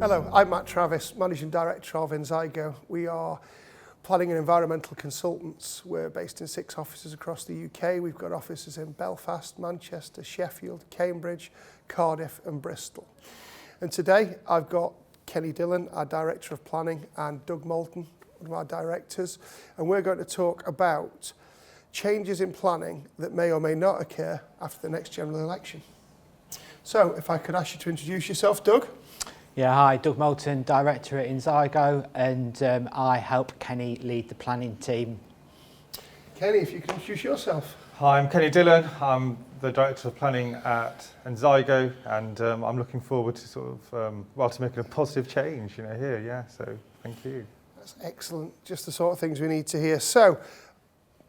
Hello, I'm Matt Travis, Managing Director of Enzygo. We are planning and environmental consultants. We're based in 6 offices across the UK. We've got offices in Belfast, Manchester, Sheffield, Cambridge, Cardiff and Bristol. And today I've got Kenny Dhillon, our Director of Planning, and Doug Moulton, one of our directors. And we're going to talk about changes in planning that may or may not occur after the next general election. So if I could ask you to introduce yourself, Doug. Yeah, hi, Doug Moulton, Director at Enzygo, and I help Kenny lead the planning team. Kenny, if you can introduce yourself. Hi, I'm Kenny Dhillon. I'm the Director of Planning at Enzygo, and I'm looking forward to to making a positive change, here. Yeah, so thank you. That's excellent. Just the sort of things we need to hear. So,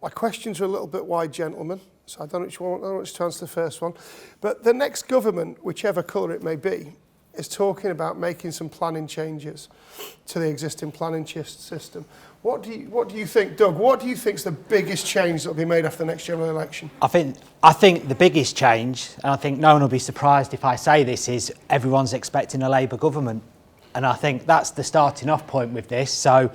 my questions are a little bit wide, gentlemen. So I don't know which to answer the first one, but the next government, whichever colour it may be, is talking about making some planning changes to the existing planning system. What do you think, Doug? What do you think is the biggest change that will be made after the next general election? I think the biggest change, and I think no one will be surprised if I say this, is everyone's expecting a Labour government. And I think that's the starting off point with this. So,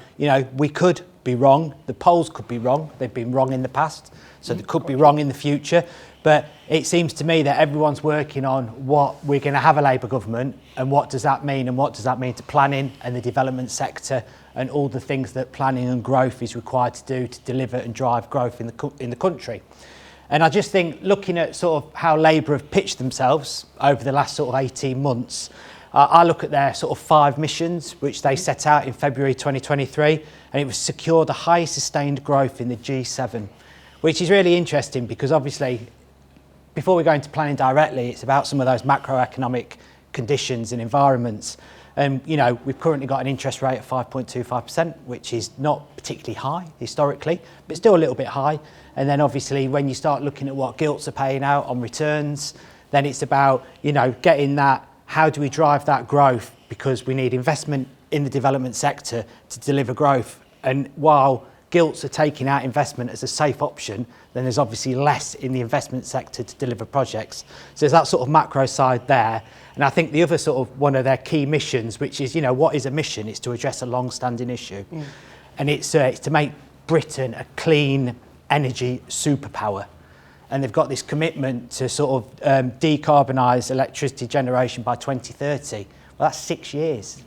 we could be wrong. The polls could be wrong. They've been wrong in the past. So they could be wrong in the future. But it seems to me that everyone's working on what we're going to have a Labour government and what does that mean, and what does that mean to planning and the development sector and all the things that planning and growth is required to do to deliver and drive growth in the country. And I just think, looking at sort of how Labour have pitched themselves over the last sort of 18 months, I look at their sort of 5 missions, which they set out in February 2023, and it was secure the highest sustained growth in the G7, which is really interesting because obviously, before we go into planning directly, it's about some of those macroeconomic conditions and environments. And, we've currently got an interest rate of 5.25%, which is not particularly high historically, but still a little bit high. And then obviously, when you start looking at what gilts are paying out on returns, then it's about, getting that, how do we drive that growth? Because we need investment in the development sector to deliver growth. And while gilts are taking out investment as a safe option, then there's obviously less in the investment sector to deliver projects. So there's that sort of macro side there. And I think the other sort of one of their key missions, which is, what is a mission? It's to address a long-standing issue. And it's to make Britain a clean energy superpower. And they've got this commitment to sort of decarbonise electricity generation by 2030. Well, that's 6 years.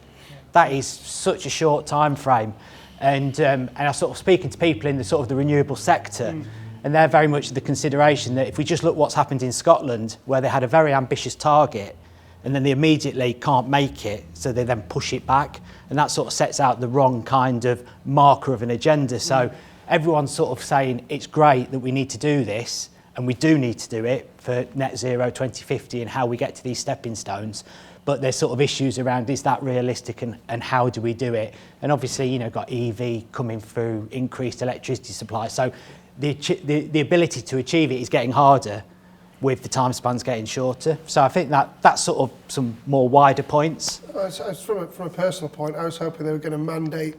That is such a short time frame. And I'm sort of speaking to people in the sort of the renewable sector, and they're very much the consideration that if we just look what's happened in Scotland, where they had a very ambitious target, and then they immediately can't make it, so they then push it back, and that sort of sets out the wrong kind of marker of an agenda. So everyone's sort of saying it's great that we need to do this, and we do need to do it for net zero 2050 and how we get to these stepping stones. But there's sort of issues around, is that realistic and how do we do it? And obviously, got EV coming through, increased electricity supply. So the ability to achieve it is getting harder with the time spans getting shorter. So I think that's sort of some more wider points. From a personal point, I was hoping they were going to mandate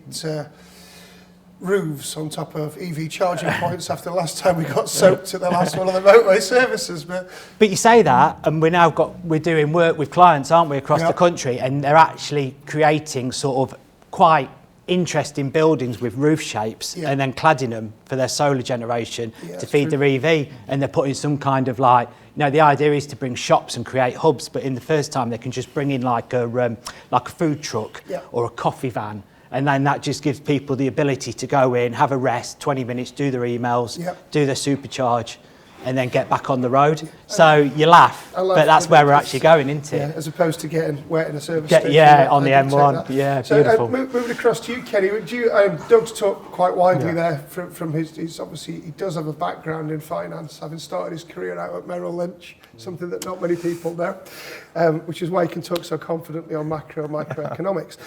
roofs on top of EV charging points after the last time we got soaked at the last one of the motorway services. But you say that, and we're doing work with clients, aren't we, across the country, and they're actually creating sort of quite interesting buildings with roof shapes and then cladding them for their solar generation to feed their EV, and they're putting some kind of the idea is to bring shops and create hubs, but in the first time they can just bring in like a food truck or a coffee van. And then that just gives people the ability to go in, have a rest, 20 minutes, do their emails, do their supercharge, and then get back on the road. So you laugh, but that's where we're actually going into it. As opposed to getting wet in a service station. On the M1. Yeah, so, beautiful. Moving across to you, Kenny, Doug's talked quite widely there from his obviously, he does have a background in finance, having started his career out at Merrill Lynch, something that not many people know, which is why he can talk so confidently on macro and microeconomics.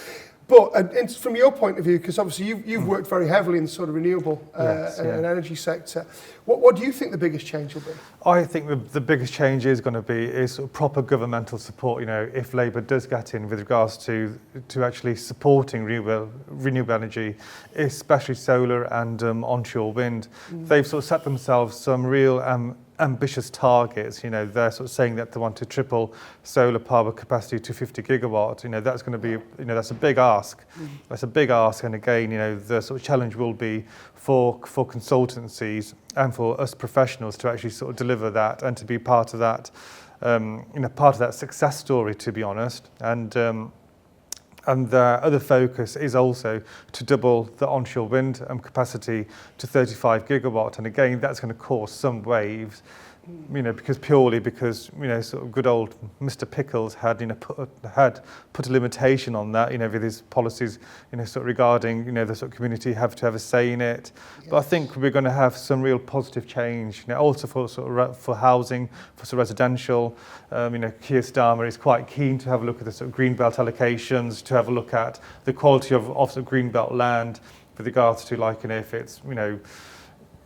But from your point of view, because obviously you've worked very heavily in the sort of renewable and energy sector, what do you think the biggest change will be? I think the biggest change is going to be sort of proper governmental support. If Labour does get in with regards to actually supporting renewable energy, especially solar and onshore wind, they've sort of set themselves some real ambitious targets. You know, they're sort of saying that they want to triple solar power capacity to 50 gigawatts. You know, that's going to be, you know, that's a big ask. That's a big ask. And again, you know, the sort of challenge will be for consultancies and for us professionals to actually sort of deliver that and to be part of that, you know, part of that success story, to be honest. And the other focus is also to double the onshore wind capacity to 35 gigawatt. And again, that's going to cause some waves, you know, purely because, you know, sort of good old Mr. Pickles had, you know, put a limitation on that, you know, with his policies, you know, sort of regarding, you know, the sort of community have to have a say in it. Yes. But I think we're going to have some real positive change, you know, also for sort of for housing, for sort of residential. You know, Keir Starmer is quite keen to have a look at the sort of greenbelt allocations, to have a look at the quality of the greenbelt land with regards to, like, you know, if it's, you know,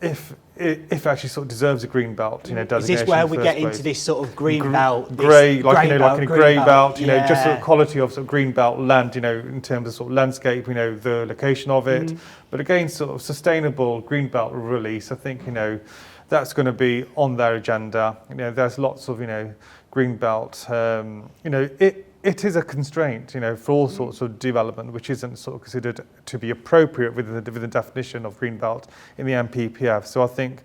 if it actually sort of deserves a green belt, you know, designation. Is this where we get into this sort of green belt, grey, like, you know, like in a grey belt, you know, just sort of yeah. quality of sort of green belt land, you know, in terms of sort of landscape, you know, the location of it. But again, sort of sustainable green belt release, I think, you know, that's going to be on their agenda. You know, there's lots of, you know, green belt, you know, it is a constraint, you know, for all sorts of development, which isn't sort of considered to be appropriate within the definition of greenbelt in the MPPF. So I think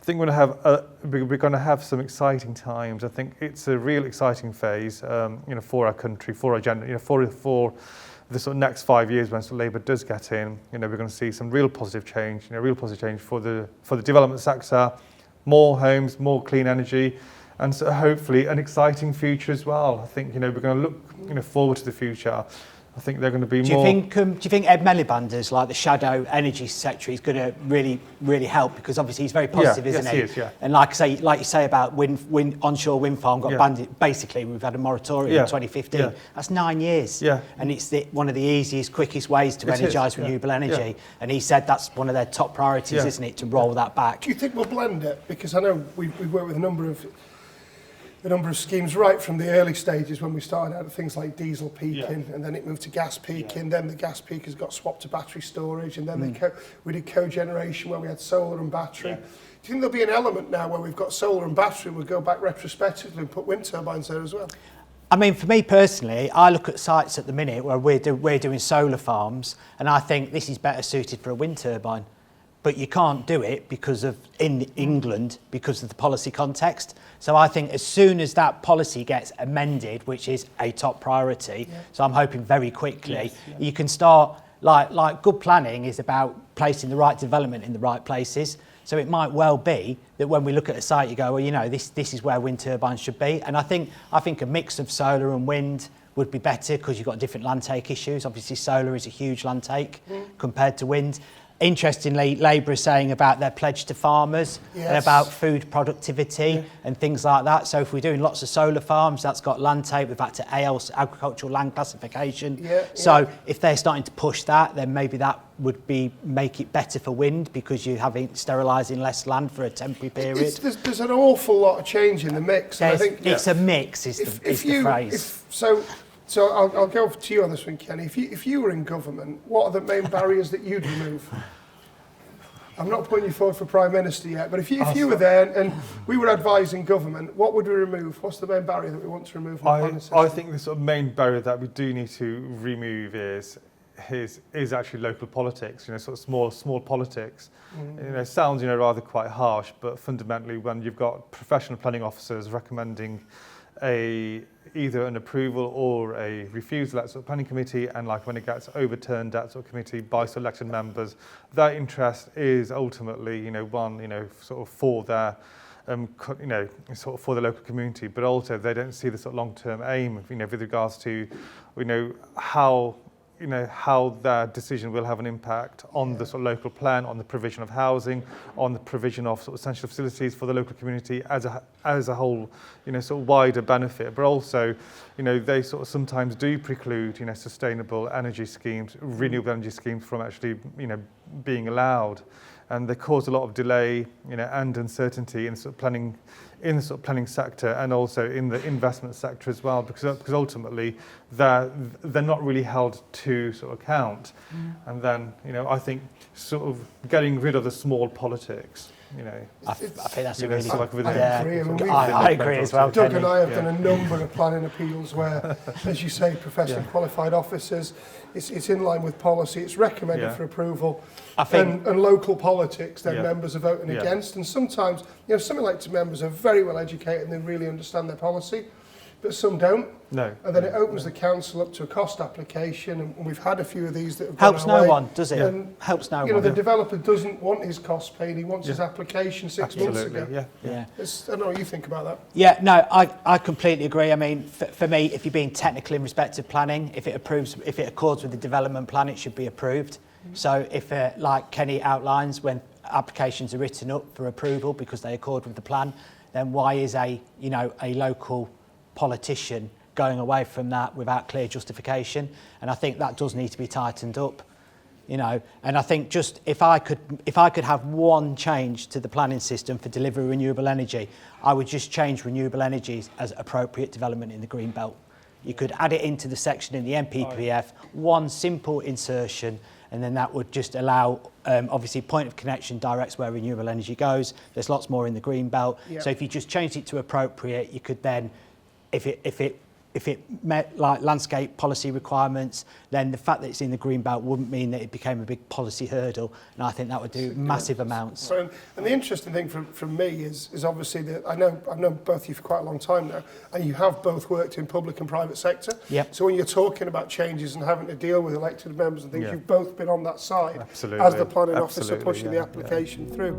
we're going to have some exciting times. I think it's a real exciting phase, you know, for our country, for our agenda, you know, for the sort of next 5 years when Labour does get in. You know, we're going to see some real positive change, you know, real positive change for the development sector, more homes, more clean energy. And so hopefully an exciting future as well. I think, you know, we're going to look, you know, forward to the future. I think they're going to be more. Do you think Ed Miliband's, like the shadow energy secretary, is going to really help? Because obviously he's very positive, isn't he? Yes, he is, yeah. And like you say about onshore wind farm got banned. Basically, we've had a moratorium in 2015. Yeah. That's 9 years. Yeah. And it's one of the easiest, quickest ways to energise renewable energy. Yeah. And he said that's one of their top priorities, isn't it, to roll that back? Do you think we'll blend it? Because I know we've worked with a number of schemes right from the early stages when we started out at things like diesel peaking, and then it moved to gas peaking, then the gas peakers got swapped to battery storage, and then we did cogeneration where we had solar and battery. Do you think there'll be an element now where we've got solar and battery and we'll go back retrospectively and put wind turbines there as well? I mean, for me personally, I look at sites at the minute where we're doing solar farms, and I think this is better suited for a wind turbine. But you can't do it in England because of the policy context. So I think as soon as that policy gets amended, which is a top priority, so I'm hoping very quickly, you can start, like good planning is about placing the right development in the right places. So it might well be that when we look at a site, you go, well, you know, this is where wind turbines should be. And I think a mix of solar and wind would be better because you've got different land take issues. Obviously, solar is a huge land take compared to wind. Interestingly, Labour is saying about their pledge to farmers and about food productivity and things like that. So if we're doing lots of solar farms, that's got land take. We've had to AL, agricultural land classification. So if they're starting to push that, then maybe that would make it better for wind because you're sterilising less land for a temporary period. There's an awful lot of change in the mix. I think it's a mix is the phrase. So I'll go to you on this one, Kenny. If you were in government, what are the main barriers that you'd remove? I'm not putting you forward for Prime Minister yet, but if you were there and we were advising government, what would we remove? What's the main barrier that we want to remove from the planning system? I think the sort of main barrier that we do need to remove is actually local politics, you know, sort of small politics. You know, it sounds, you know, rather quite harsh, but fundamentally when you've got professional planning officers recommending either an approval or a refusal at sort of planning committee, and like when it gets overturned at sort of committee by selected members, their interest is ultimately, you know, one, you know, sort of for their, you know, sort of for the local community, but also they don't see the sort of long-term aim, you know, with regards to, you know, how their decision will have an impact on the sort of local plan, on the provision of housing, on the provision of sort of essential facilities for the local community as a whole, you know, sort of wider benefit. But also, you know, they sort of sometimes do preclude, you know, sustainable energy schemes, renewable energy schemes from actually, you know, being allowed. And they cause a lot of delay, you know, and uncertainty in sort of planning, in the sort of planning sector, and also in the investment sector as well, because ultimately they're not really held to sort of account. And then, you know, I think sort of getting rid of the small politics you know, I think that's a you know, really sort of like within- I agree. I mean, I agree as well. Doug Kenny. and I have done a number of planning appeals where, as you say, professionally qualified officers, it's in line with policy, it's recommended for approval, I think- and local politics, then members are voting Yeah. against. And sometimes, you know, some elected members are very well educated and they really understand their policy, but some don't. No. And then it opens the council up to a cost application, and we've had a few of these that have Helps gone our no way. one, does it? And, Helps no you know, one. the developer doesn't want his costs paid, he wants his application 6 months Absolutely, ago. yeah. Yeah. I don't know what you think about that. Yeah, no, I completely agree. I mean, for me, if you're being technical in respect of planning, if it accords with the development plan, it should be approved. So if, like Kenny outlines, when applications are written up for approval because they accord with the plan, then why is a local politician going away from that without clear justification? And I think that does need to be tightened up. And I think just if I could have one change to the planning system for delivery renewable energy, I would just change renewable energies as appropriate development in the green belt. You could add it into the section in the NPPF, one simple insertion, and then that would just allow, obviously, point of connection directs where renewable energy goes. There's lots more in the green belt. Yep. So if you just changed it to appropriate, you could then, if it met like landscape policy requirements, then the fact that it's in the green belt wouldn't mean that it became a big policy hurdle, and I think that would do massive amounts. So, and the interesting thing from me is obviously that I've known both of you for quite a long time now, and you have both worked in public and private sector. Yep. So when you're talking about changes and having to deal with elected members and things, you've both been on that side. Absolutely. As the planning officer Absolutely, pushing the yeah, application through.